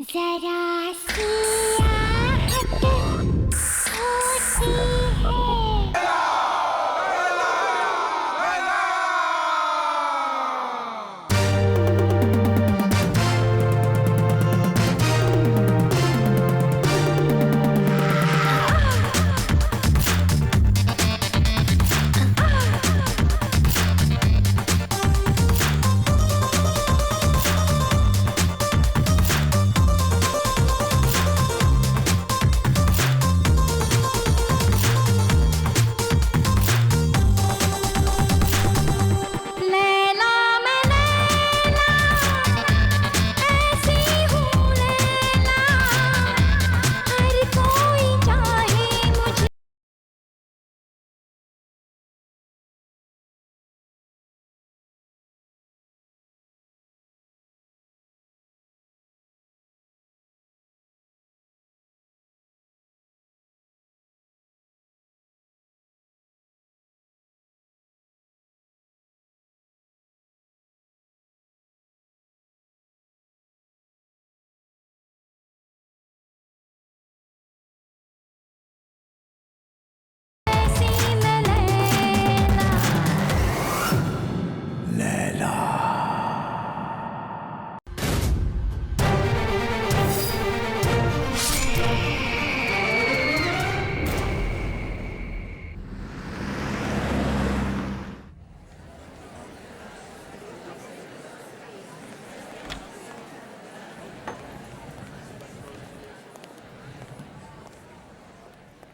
जरा सी आहट होती है।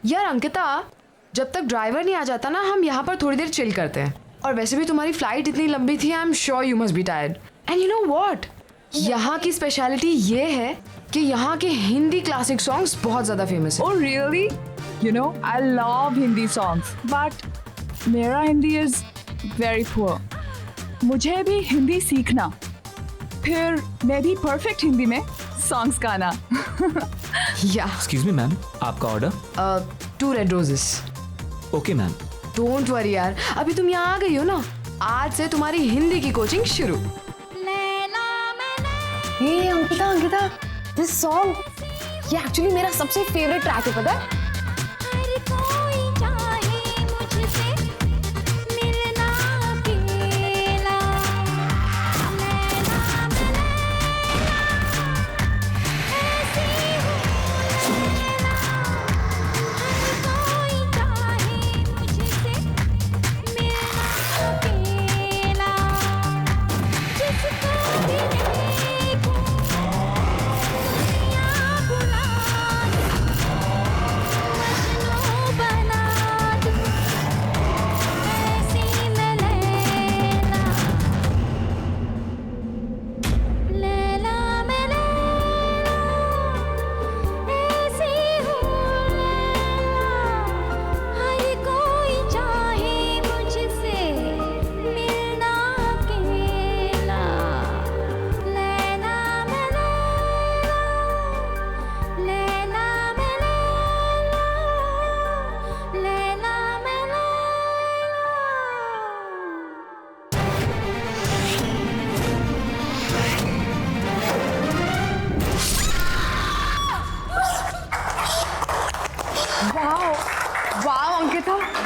यार अंकिता, जब तक ड्राइवर नहीं आ जाता ना, हम यहाँ पर थोड़ी देर चिल करते हैं। और वैसे भी तुम्हारी फ्लाइट इतनी लंबी थी, I am sure you must be tired. And you know what, यहाँ की स्पेशलिटी ये है कि यहाँ के हिंदी क्लासिक सॉन्ग्स बहुत ज़्यादा फेमस है। Oh really? You know, I love Hindi songs, but मेरा हिंदी is very poor. मुझे भी हिंदी सीखना, फिर मैं भी परफेक्ट हिंदी में सॉन्ग्स गाना। या एक्सक्यूज मी मैम, आपका order? 2 red roses. Okay ma'am. Don't worry यार, अभी तुम यहाँ आ गई हो ना, आज से तुम्हारी हिंदी की कोचिंग शुरू। हे अंकिता, दिस सॉन्ग ये एक्चुअली मेरा सबसे फेवरेट ट्रैक है, पता है?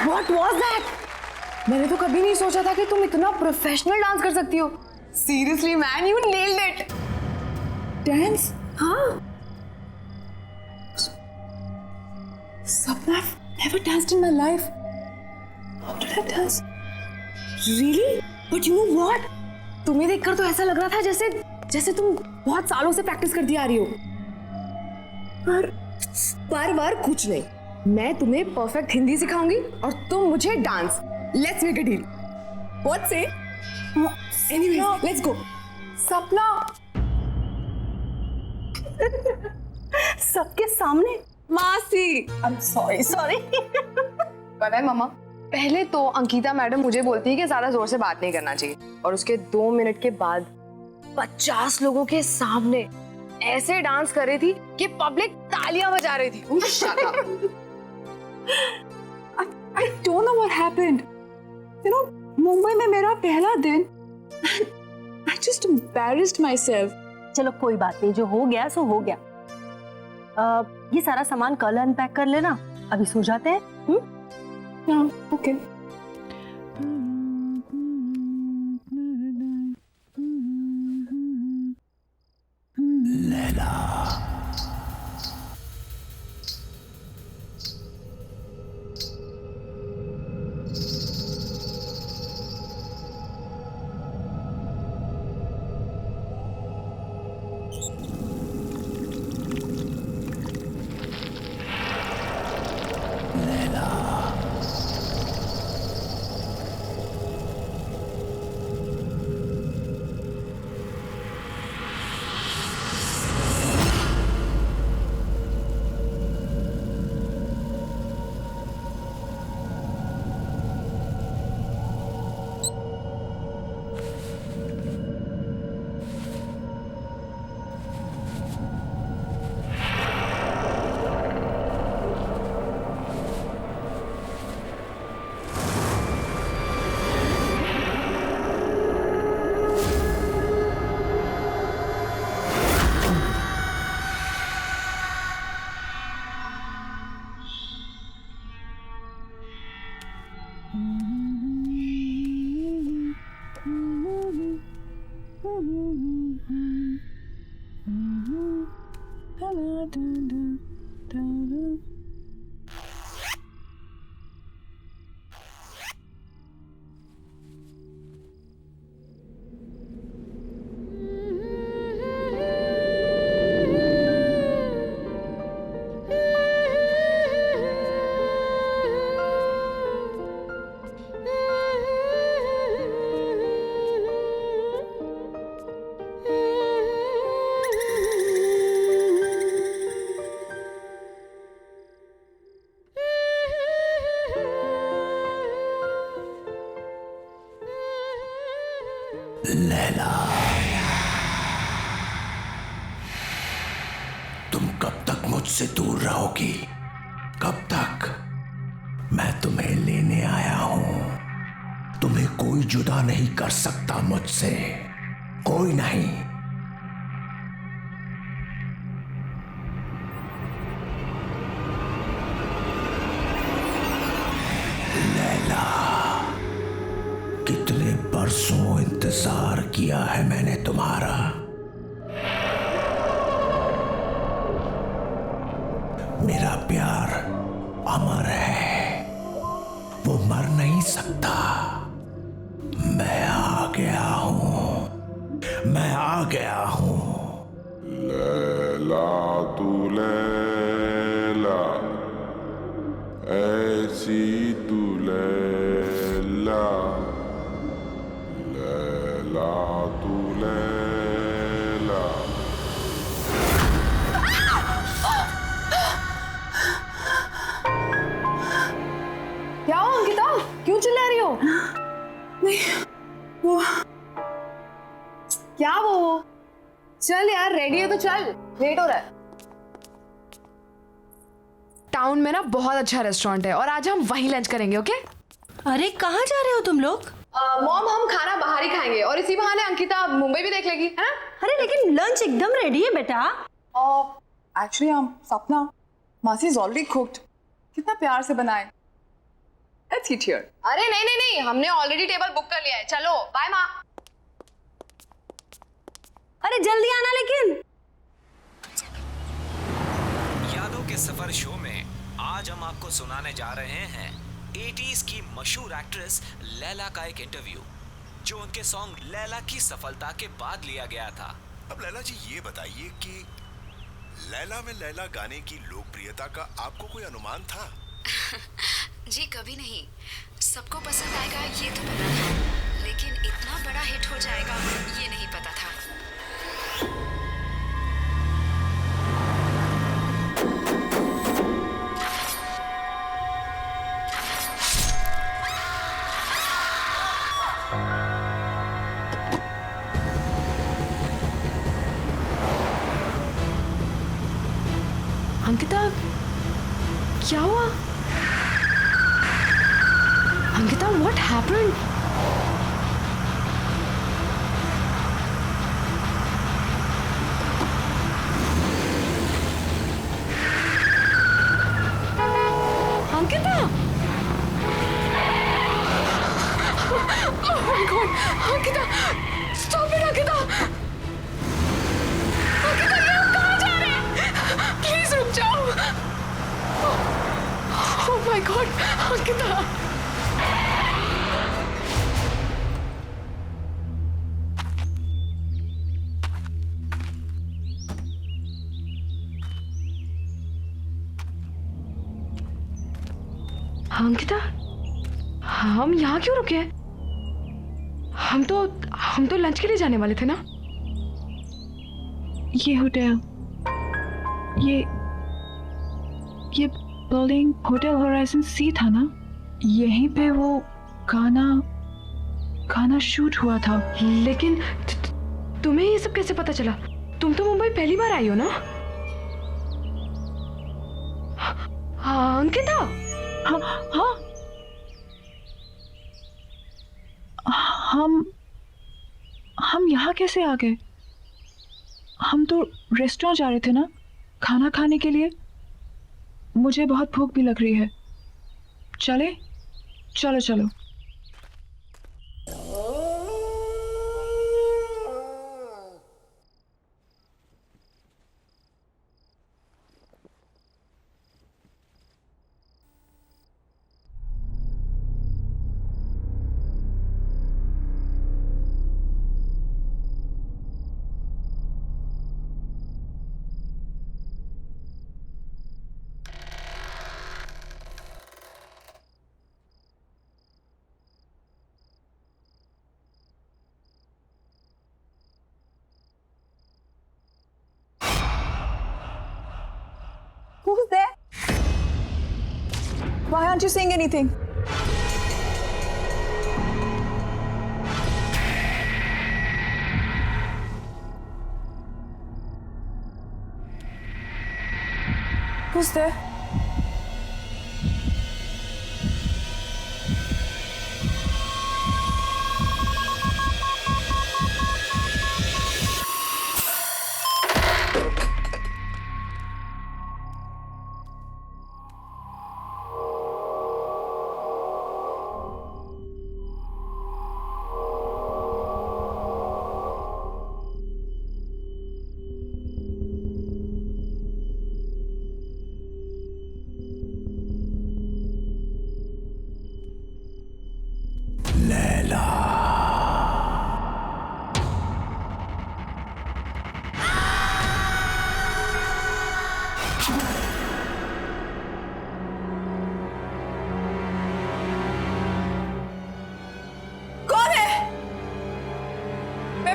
What was that? मैंने तो कभी नहीं सोचा था कि तुम इतना प्रोफेशनल डांस कर सकती हो। Seriously man, you nailed it. Dance? हाँ। Sapna, I've never danced in my life. How did I dance? Really? But you know what? तुम्हें देखकर तो ऐसा लग रहा था जैसे तुम बहुत सालों से प्रैक्टिस करती आ रही हो। पर कुछ नहीं, मैं तुम्हें परफेक्ट हिंदी सिखाऊंगी और तुम मुझे dance. Let's make a deal. What say? Anyways, let's go. Sapna, सबके सामने? मासी, आई एम सॉरी। पता है मामा, पहले तो अंकिता मैडम मुझे बोलती है कि ज्यादा जोर से बात नहीं करना चाहिए, और उसके 2 मिनट के बाद 50 लोगों के सामने ऐसे डांस कर रही थी कि पब्लिक तालियां बजा रही थी। Shut up. I don't know what happened. You know, Mumbai में मेरा पहला दिन, I just embarrassed myself. चलो कोई बात नहीं, जो हो गया सो हो गया। ये सारा सामान कल अनपैक कर लेना, अभी सो जाते हैं। ओके। लैला, तुम कब तक मुझसे दूर रहोगी? कब तक? मैं तुम्हें लेने आया हूं। तुम्हें कोई जुदा नहीं कर सकता मुझसे, कोई नहीं। लैला, कितने बरसों इंतजार किया है मैंने तुम्हारा। मेरा प्यार अमर है, वो मर नहीं सकता। मैं आ गया हूं, मैं आ गया हूं। लैला तू लैला, ऐसी तू लैला, लैला तू लैला। क्या हो अंकिता, क्यों चिल्ला रही हो? नहीं, वो क्या वो? चल यार, रेडी है तो चल, लेट हो रहा है। टाउन में ना बहुत अच्छा रेस्टोरेंट है और आज हम वहीं लंच करेंगे, ओके? अरे कहाँ जा रहे हो तुम लोग? मॉम, हम खाना बाहर ही खाएंगे और इसी बहाने अंकिता मुंबई भी देख लेगी, है ना? अरे लेकिन लंच एकदम रेडी है बेटा। एक्चुअली सपना, मासी इज ऑलरेडी कुक्ड। कितना प्यार से बनाए। Let's eat here. अरे नहीं नहीं नहीं, हमने ऑलरेडी टेबल बुक कर लिया है। चलो बाय माँ। अरे जल्दी आना लेकिन। यादों के सफर शो में आज हम आपको सुनाने जा रहे हैं 80s की मशहूर एक्ट्रेस लैला का एक इंटरव्यू, जो उनके सॉन्ग लैला की सफलता के बाद लिया गया था। अब लैला जी ये बताइए कि लैला में लैला गाने की लोकप्रियता का आपको कोई अनुमान था? जी कभी नहीं। सबको पसंद आएगा ये तो पता था, लेकिन इतना बड़ा हिट हो जाएगा ये नहीं पता था। अंकिता, क्या हुआ? Ankita, what happened? Ankita, stop it Ankita. Ankita, ये हम कहाँ जा रहे हैं? प्लीज रुक जाओ। Oh my God, Ankita. Ankita, हम यहाँ क्यों रुके हैं? हम तो लंच के लिए जाने वाले थे ना। ये होटल, ये बिल्डिंग होटल होराइजन सी था ना? यहीं पे वो गाना शूट हुआ था। लेकिन तुम्हें ये सब कैसे पता चला? तुम तो मुंबई पहली बार आई हो ना? हाँ अंकिता। हाँ हाँ, हम यहाँ कैसे आ गए? हम तो रेस्टोरेंट जा रहे थे ना, खाना खाने के लिए। मुझे बहुत भूख भी लग रही है। चले? चलो चलो। Who's there? Why aren't you saying anything? Who's there?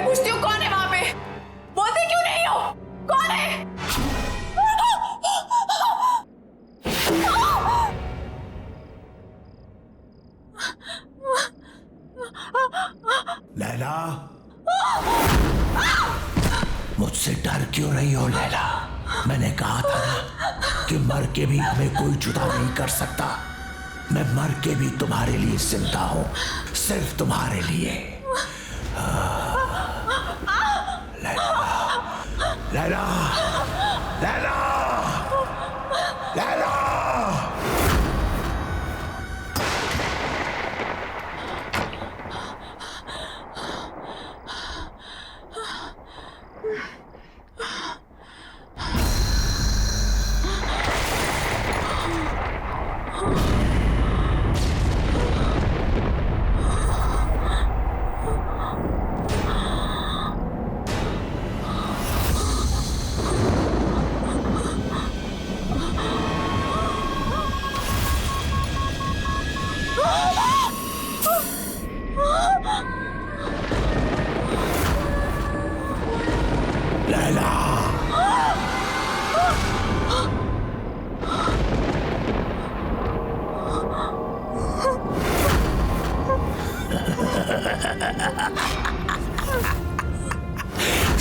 पूछती हूँ कौन है वहां पे? बोलते क्यों नहीं हो? कौन है? लैला, मुझसे डर क्यों रही हो लैला? मैंने कहा था ना कि मर के भी हमें कोई जुदा नहीं कर सकता। मैं मर के भी तुम्हारे लिए जिंदा हूं, सिर्फ तुम्हारे लिए। लैला, लैला, लैला।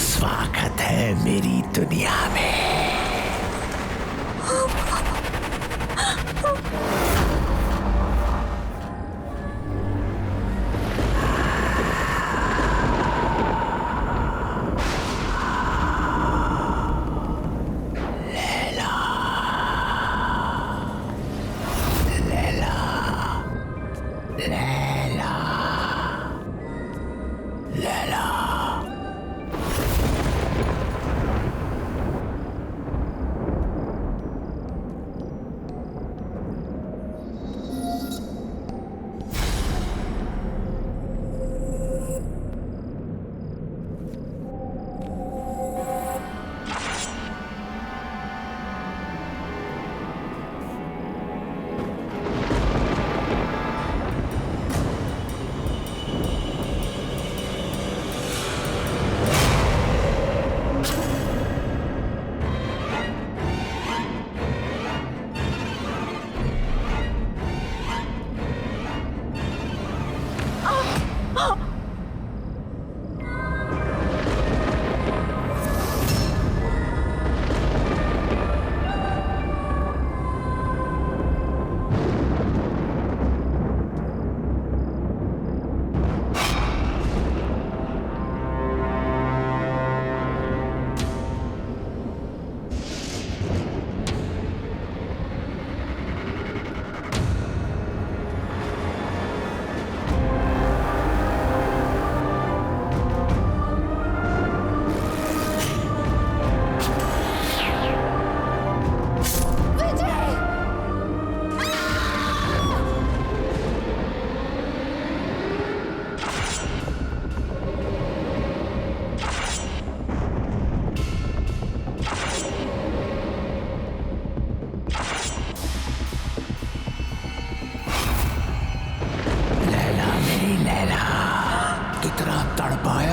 स्वागत है मेरी दुनिया में।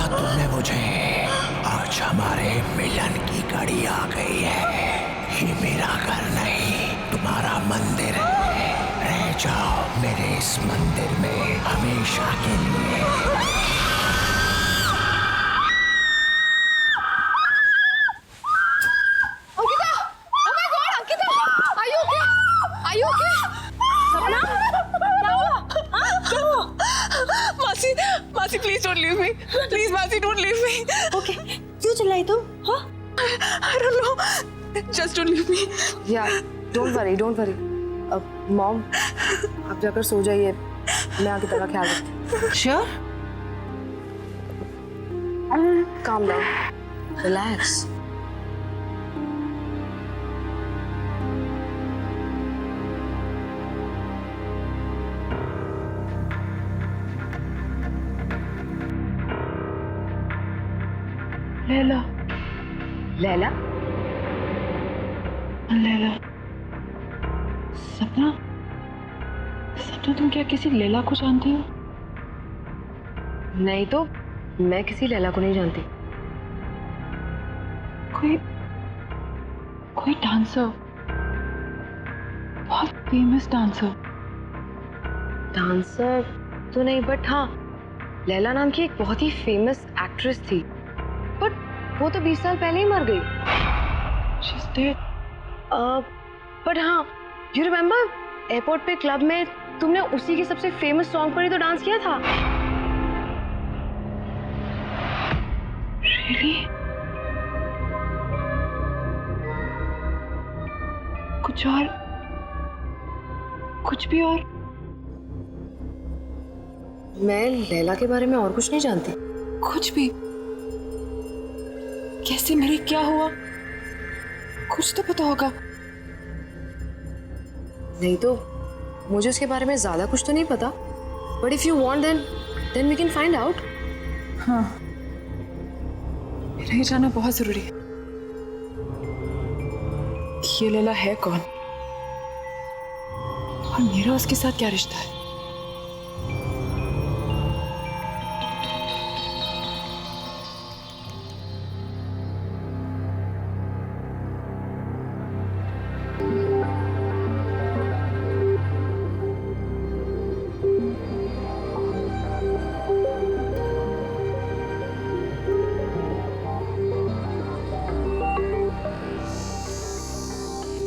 तुमने मुझे। आज हमारे मिलन की घड़ी आ गई है। ये मेरा घर नहीं, तुम्हारा मंदिर है। रह जाओ मेरे इस मंदिर में हमेशा के लिए। मासी, मासी please don't leave me, please मासी डोंट लीव मी। ओके, क्यों चिल्लाई तुम? हाँ? I don't know, just don't leave me. या डोंट वरी, डोंट वरी। अब मॉम आप जाकर सो जाइए, मैं आगे तेरा ख्याल रखती हूँ। Sure? Calm down, relax. Laila, Laila, Laila, सपना, सपना तुम क्या किसी लैला को जानती हो? नहीं तो मैं किसी लैला को नहीं जानती। कोई डांसर, बहुत फेमस डांसर। डांसर तो नहीं, बट हाँ लैला नाम की एक बहुत ही फेमस एक्ट्रेस थी, बट वो तो 20 साल पहले ही मर गई। She's dead. बट हाँ, यू रिमेम्बर एयरपोर्ट पे क्लब में तुमने उसी के सबसे फेमस सॉन्ग पर ही तो डांस किया था। Really? कुछ भी और? मैं लैला के बारे में और कुछ नहीं जानती। कुछ भी? कैसे मरी, क्या हुआ? कुछ तो पता होगा। नहीं तो मुझे उसके बारे में ज्यादा कुछ तो नहीं पता, but if you want then we can find out. हाँ, मेरा ये जानना बहुत जरूरी है कि ये लैला है कौन और मेरा उसके साथ क्या रिश्ता है।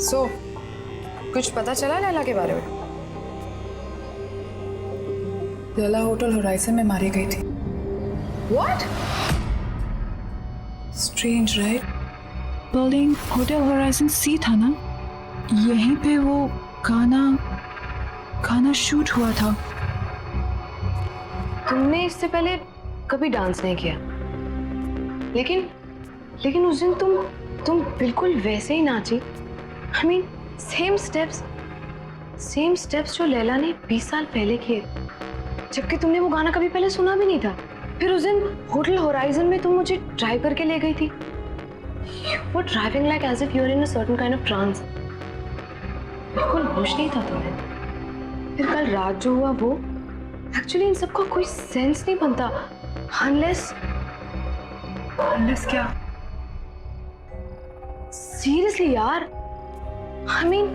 सो कुछ पता चला लैला के बारे में? लैला होटल होराइजन में मारी गई थी। What? Strange right? Building hotel horizon sea था ना, यहीं पे वो गाना शूट हुआ था। तुमने इससे पहले कभी डांस नहीं किया, लेकिन उस दिन तुम बिल्कुल वैसे ही नाची। I mean, सेम स्टेप्स जो लैला ने 20 साल पहले किए, जबकि तुमने वो गाना कभी पहले सुना भी नहीं था। फिर उस दिन होटल होराइजन में तुम मुझे ड्राइव करके ले गई थी। You were driving like as if you were in a certain kind of trance. बिल्कुल होश नहीं था तुम्हें। फिर कल रात जो हुआ वो, एक्चुअली इन सबका कोई सेंस नहीं बनता unless क्या? सीरियसली यार, I mean,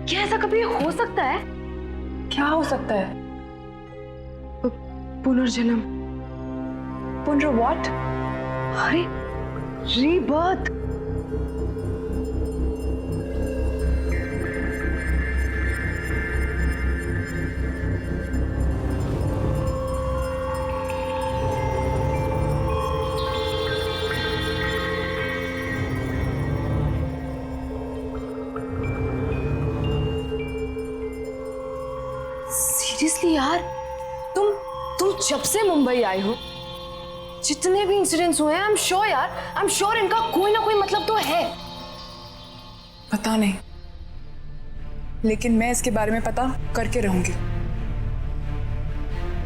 क्या ऐसा कभी हो सकता है? क्या हो सकता है? पुनर्जन्म। व्हाट? अरे रीबर्थ। सीरियसली यार, तुम जब से मुंबई आई हो, जितने भी इंसिडेंट्स हुए हैं, आई एम श्योर इनका कोई ना कोई मतलब तो है। पता नहीं, लेकिन मैं इसके बारे में पता करके रहूंगी।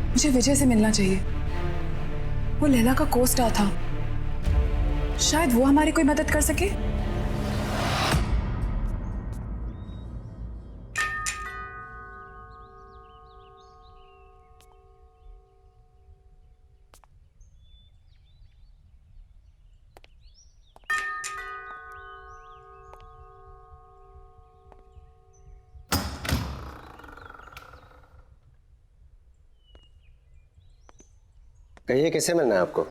मुझे विजय से मिलना चाहिए। वो लैला का को-स्टार था, शायद वो हमारी कोई मदद कर सके। कहिए किससे मिलना है आपको?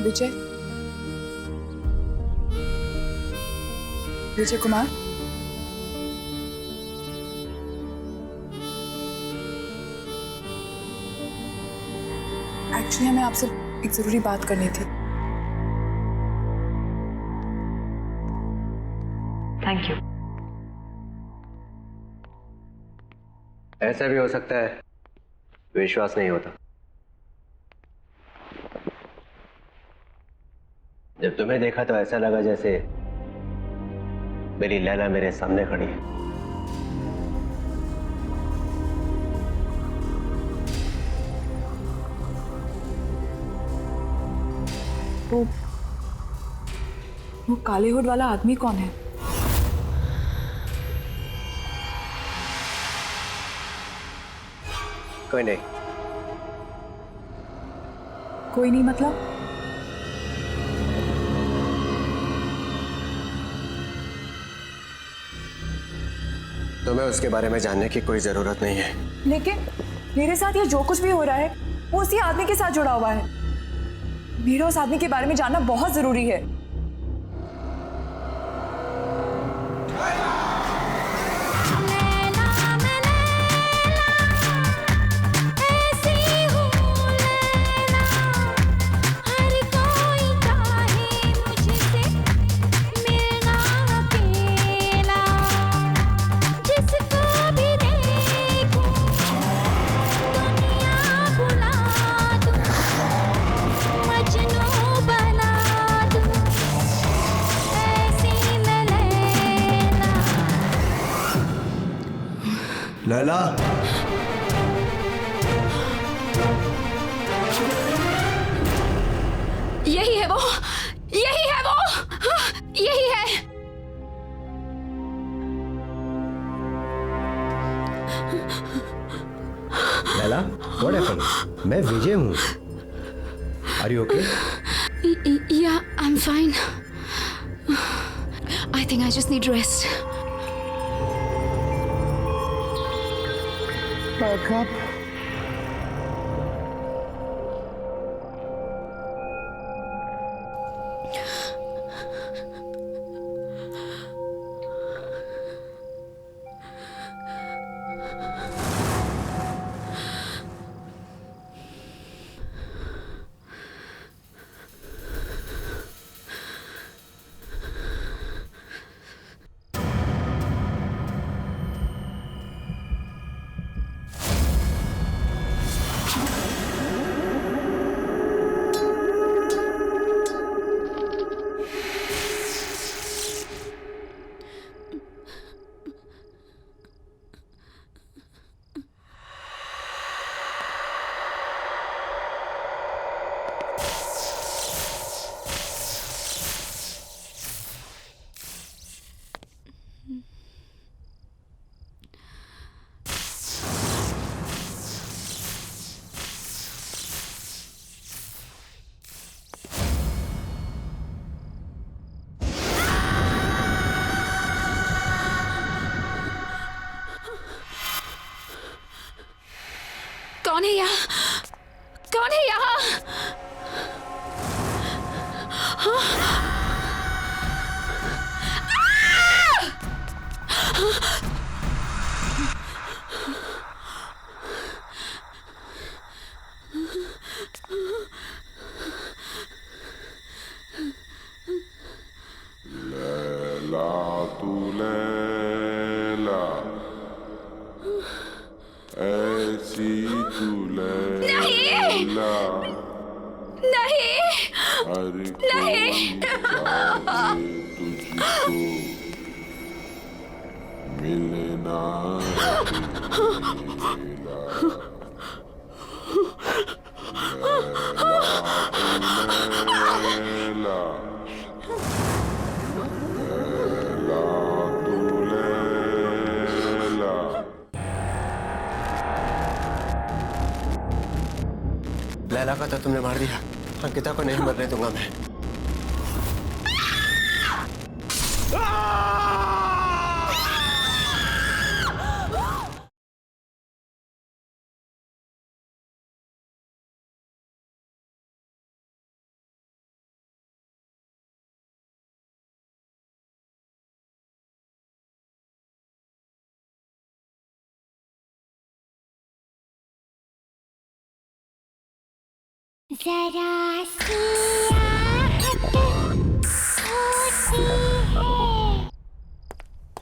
विजय, विजय कुमार, एक्चुअली हमें आपसे एक जरूरी बात करनी थी। Thank you. ऐसा भी हो सकता है विश्वास नहीं होता। जब तुम्हें देखा तो ऐसा लगा जैसे मेरी लैला मेरे सामने खड़ी है। वो काले हुड वाला आदमी कौन है? कोई नहीं। कोई नहीं मतलब? तुम्हें उसके बारे में जानने की कोई जरूरत नहीं है। लेकिन मेरे साथ ये जो कुछ भी हो रहा है वो उसी आदमी के साथ जुड़ा हुआ है। मेरा उस आदमी के बारे में जानना बहुत जरूरी है। लैला, यही है वो, यही है वो, यही है। Laila, what happened? मैं विजय हूँ। Are you okay? Yeah, I'm fine. I think I just need rest. Back up. कौन है यहाँ? कौन है यहाँ? लैला तू लैला, ऐसी तू लैला, नहीं, हर कोई चाहे तुझको, लैला का तो तुमने मार दिया, अंकिता को नहीं मरने दूंगा मैं। जरा सी आहट होती है।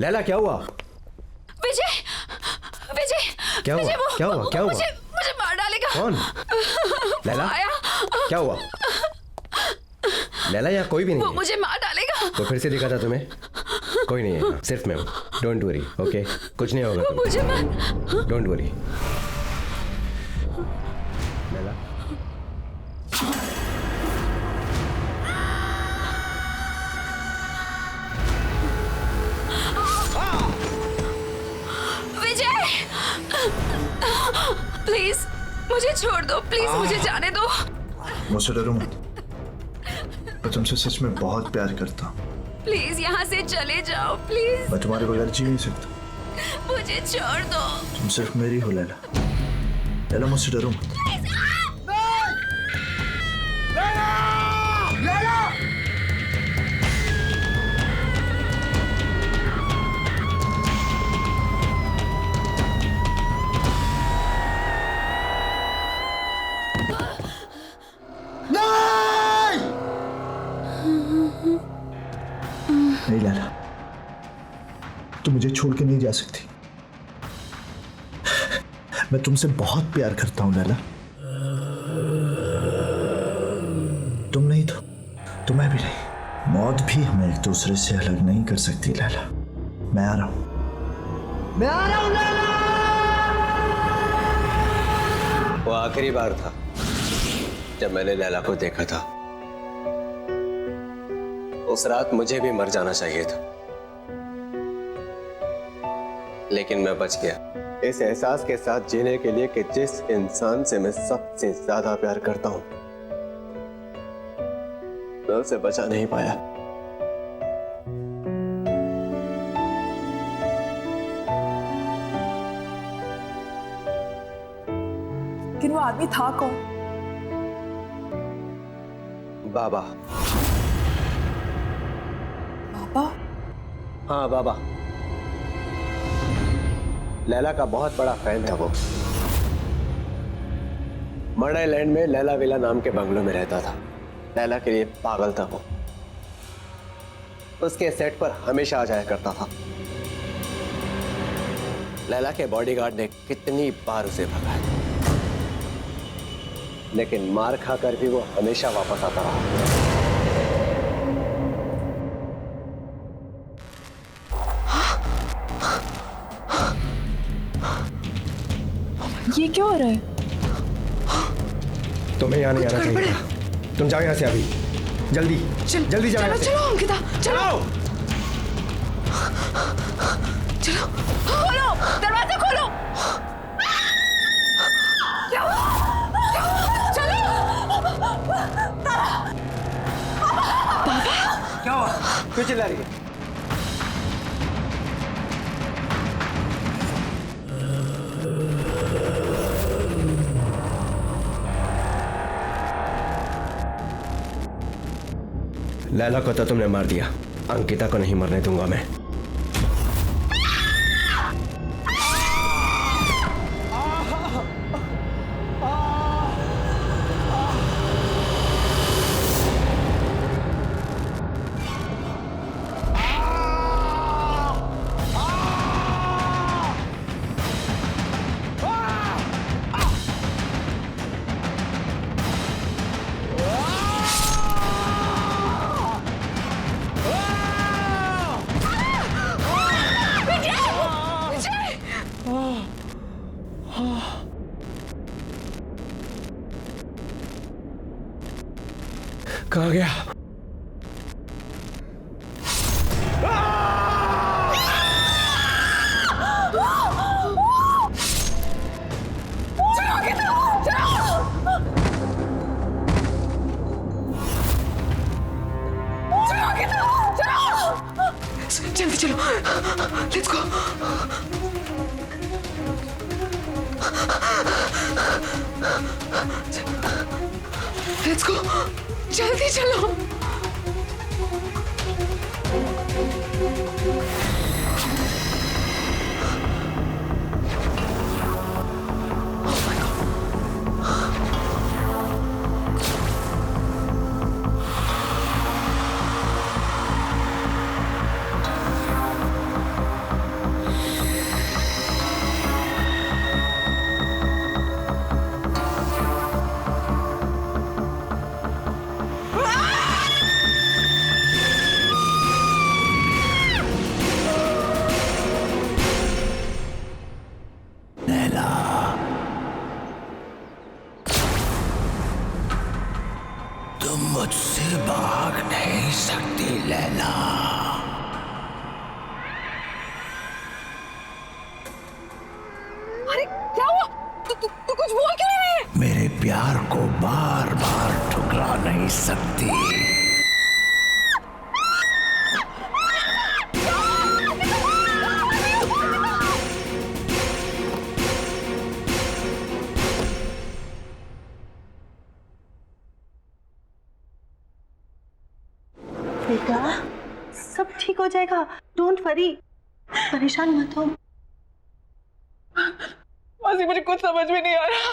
लैला क्या हुआ? विजय, विजय, क्या हुआ? विजय, क्या हुआ? क्या हुआ? मुझे मार डालेगा। कौन? लैला? आया। क्या हुआ? लैला यहाँ कोई भी नहीं वो है। मुझे मार डालेगा। तो फिर से दिखा था तुम्हें? कोई नहीं है, सिर्फ मैं हूँ। Don't worry, okay? कुछ नहीं होगा तुम्हें। मुझे मार। Don't worry. Laila? Vijay, please मुझे छोड़ दो, प्लीज मुझे जाने दो। मुझसे डरो मत, मैं तुमसे सच में बहुत प्यार करता हूँ। प्लीज यहाँ से चले जाओ, प्लीज। मैं तुम्हारे बगैर जी नहीं सकता। मुझे छोड़ दो। तुम सिर्फ मेरी हो लैला। लैला मुझसे डरो मत। नहीं लैला, तुम मुझे छोड़ के नहीं जा सकती। मैं तुमसे बहुत प्यार करता हूं लैला। तुम नहीं तो मैं भी नहीं। मौत भी हमें एक दूसरे से अलग नहीं कर सकती लैला। मैं आ रहा हूं, मैं आ रहा हूं लैला। वो आखिरी बार था जब मैंने लैला को देखा था। उस रात मुझे भी मर जाना चाहिए था, लेकिन मैं बच गया इस एहसास के साथ जीने के लिए कि जिस इंसान से मैं सबसे ज्यादा प्यार करता हूं, मैं उसे बचा नहीं पाया। लेकिन वो आदमी था कौन? बाबा। बाबा? हाँ बाबा। लैला का बहुत बड़ा फैन था वो। मर्डर लैंड में लैला विला नाम के बंगलों में रहता था। लैला के लिए पागल था वो। उसके सेट पर हमेशा आ जाया करता था। लैला के बॉडीगार्ड ने कितनी बार उसे भगाया, लेकिन मार खाकर भी वो हमेशा वापस आता रहा। ये क्या हो रहा है? तुम्हें यहाँ नहीं आना चाहिए था। तुम जाओ यहाँ से अभी, जल्दी जल्दी जाओ यहाँ से। चलो अंकिता, चलो चलो। खोलो, दरवाजा खोलो। क्या हुआ? चलो। क्या हुआ? क्यों चिल्ला रही है? लैला को तो तुमने मार दिया, अंकिता को नहीं मरने दूंगा मैं। कहाँ गया? जल्दी चलो, लेट्स गो। लेट्स गो, जल्दी चलो। तुम मुझसे भाग नहीं सकती लैला। अरे क्या हुआ? तू कुछ बोल क्यों नहीं रही है? मेरे प्यार को बार बार ठुकरा नहीं सकती। बेटा सब ठीक हो जाएगा, डोंट वरी, परेशान मत हो। मासी मुझे कुछ समझ में नहीं आ रहा,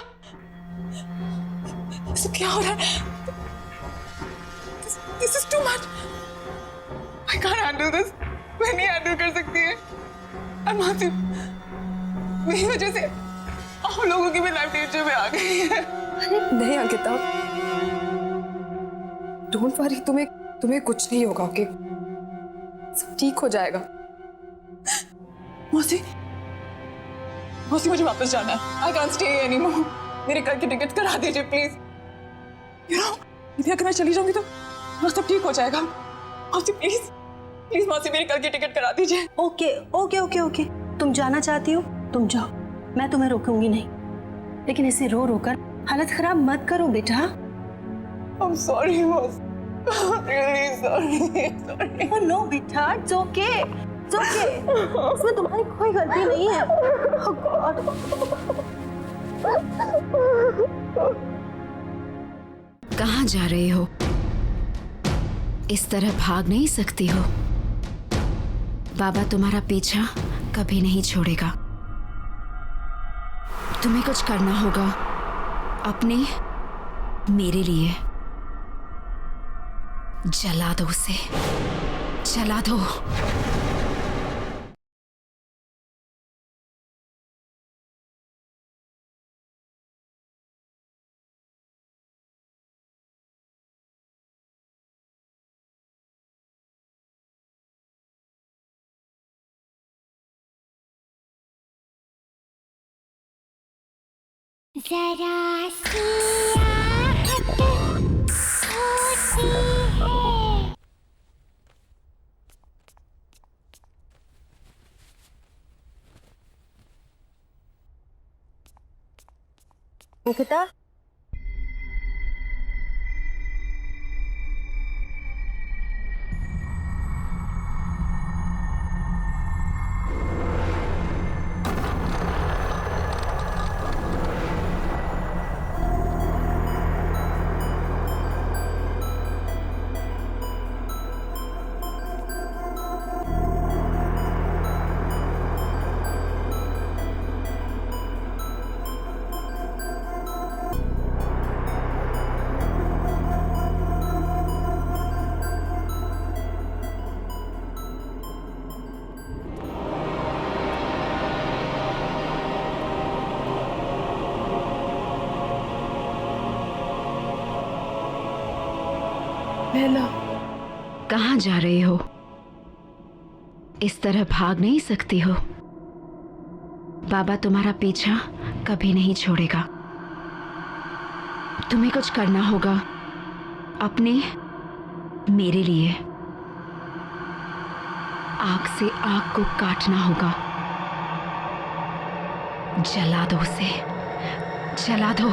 सब क्या हो रहा है? This is too much. I can't handle this. मैं नहीं हैंडल कर सकती है। और मासी मेरी वजह से आप लोगों की भी लाइफ डेंजर में आ गई है। नहीं अंकिता, डोंट वरी, तुम्हें कुछ नहीं होगा, ओके? सब ठीक हो जाएगा। मौसी मुझे वापस जाना है। I can't stay anymore. मेरे घर की टिकट करा दीजिए प्लीज। You know, यदि अगर मैं चली जाऊंगी तो सब ठीक हो जाएगा। मौसी प्लीज मौसी मेरे घर की टिकट करा दीजिए। ओके, तुम जाना चाहती हो तुम जाओ, मैं तुम्हें रोकूंगी नहीं, लेकिन इसे रो रो कर हालत खराब मत करो बेटा। I'm sorry मौसी, really sorry. Oh no बेटा, it's okay. इसमें तुम्हारी कोई गलती नहीं है। Oh God. कहाँ जा रहे हो? इस तरह भाग नहीं सकती हो। बाबा तुम्हारा पीछा कभी नहीं छोड़ेगा। तुम्हें कुछ करना होगा अपने, मेरे लिए। जला दो उसे, जला दो। जरा सी आहट होती है। अंकिता, लैला, कहाँ जा रहे हो? इस तरह भाग नहीं सकती हो। बाबा तुम्हारा पीछा कभी नहीं छोड़ेगा। तुम्हें कुछ करना होगा अपने, मेरे लिए आग से आग को काटना होगा। जला दो उसे, जला दो।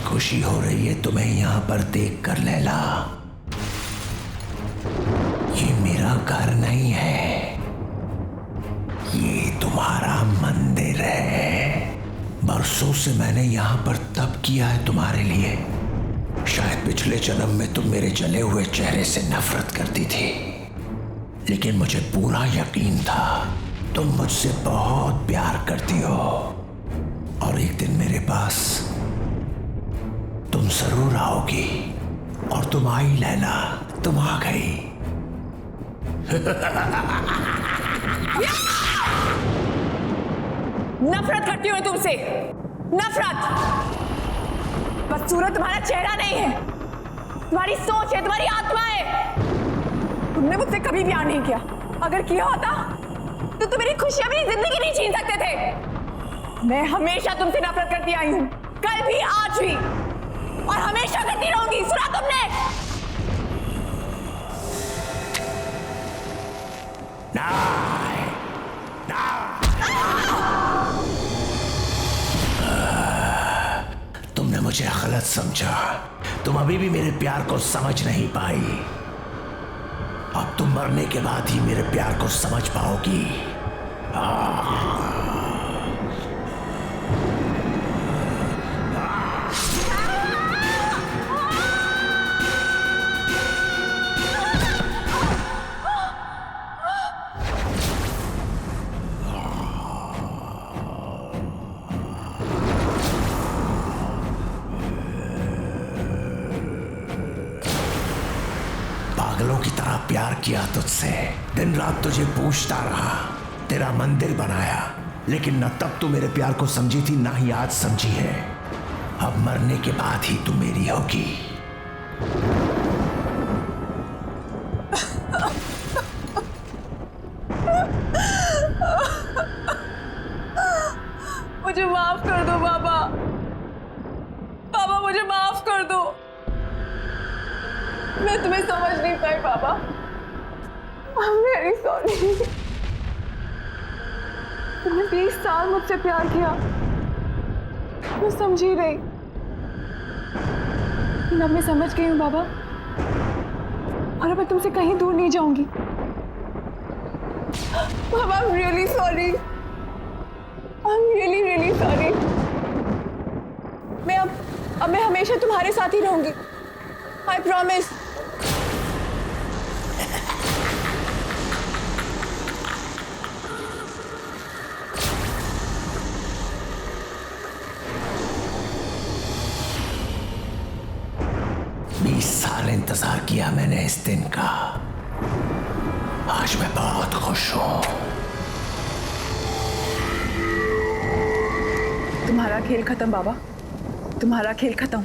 खुशी हो रही है तुम्हें यहां पर देखकर लैला। ये मेरा घर नहीं है, ये तुम्हारा मंदिर है। बरसों से मैंने यहां पर तप किया है तुम्हारे लिए। शायद पिछले जन्म में तुम मेरे जले हुए चेहरे से नफरत करती थी, लेकिन मुझे पूरा यकीन था तुम मुझसे बहुत प्यार करती हो और एक दिन मेरे पास तुम जरूर आओगी। और तुम आई लैला, तुम आ गई। नफरत करती हूँ तुमसे, नफरत। बदसूरत तुम्हारा चेहरा नहीं है, तुम्हारी सोच है, तुम्हारी आत्मा है। तुमने मुझसे कभी प्यार नहीं किया। अगर किया होता तो तुम मेरी खुशियां, मेरी जिंदगी नहीं छीन सकते थे। मैं हमेशा तुमसे नफरत करती आई हूं, कल भी, आज भी, और हमेशा करती रहूंगी। सुना तुमने? तुमने मुझे गलत समझा। तुम अभी भी मेरे प्यार को समझ नहीं पाई। अब तुम मरने के बाद ही मेरे प्यार को समझ पाओगी। पागलों की तरह प्यार किया तुझसे, दिन रात तुझे पूछता रहा, तेरा मंदिर बनाया, लेकिन न तब तू मेरे प्यार को समझी थी, ना ही आज समझी है। अब मरने के बाद ही तू मेरी होगी। मुझे माफ कर दो बाबा। बाबा मुझे माफ कर दो। मैं तुम्हें समझ नहीं पाई बाबा। I'm very sorry। तुमने 20 साल मुझसे प्यार किया, मैं समझी रही। अब मैं समझ गई हूँ बाबा, और अब मैं तुमसे कहीं दूर नहीं जाऊंगी। बाबा I'm really sorry। I'm really really sorry। मैं हमेशा तुम्हारे साथ ही रहूंगी। I promise। इंतजार किया मैंने इस दिन का। आज मैं बहुत खुश हूं। तुम्हारा खेल खत्म बाबा, तुम्हारा खेल खत्म।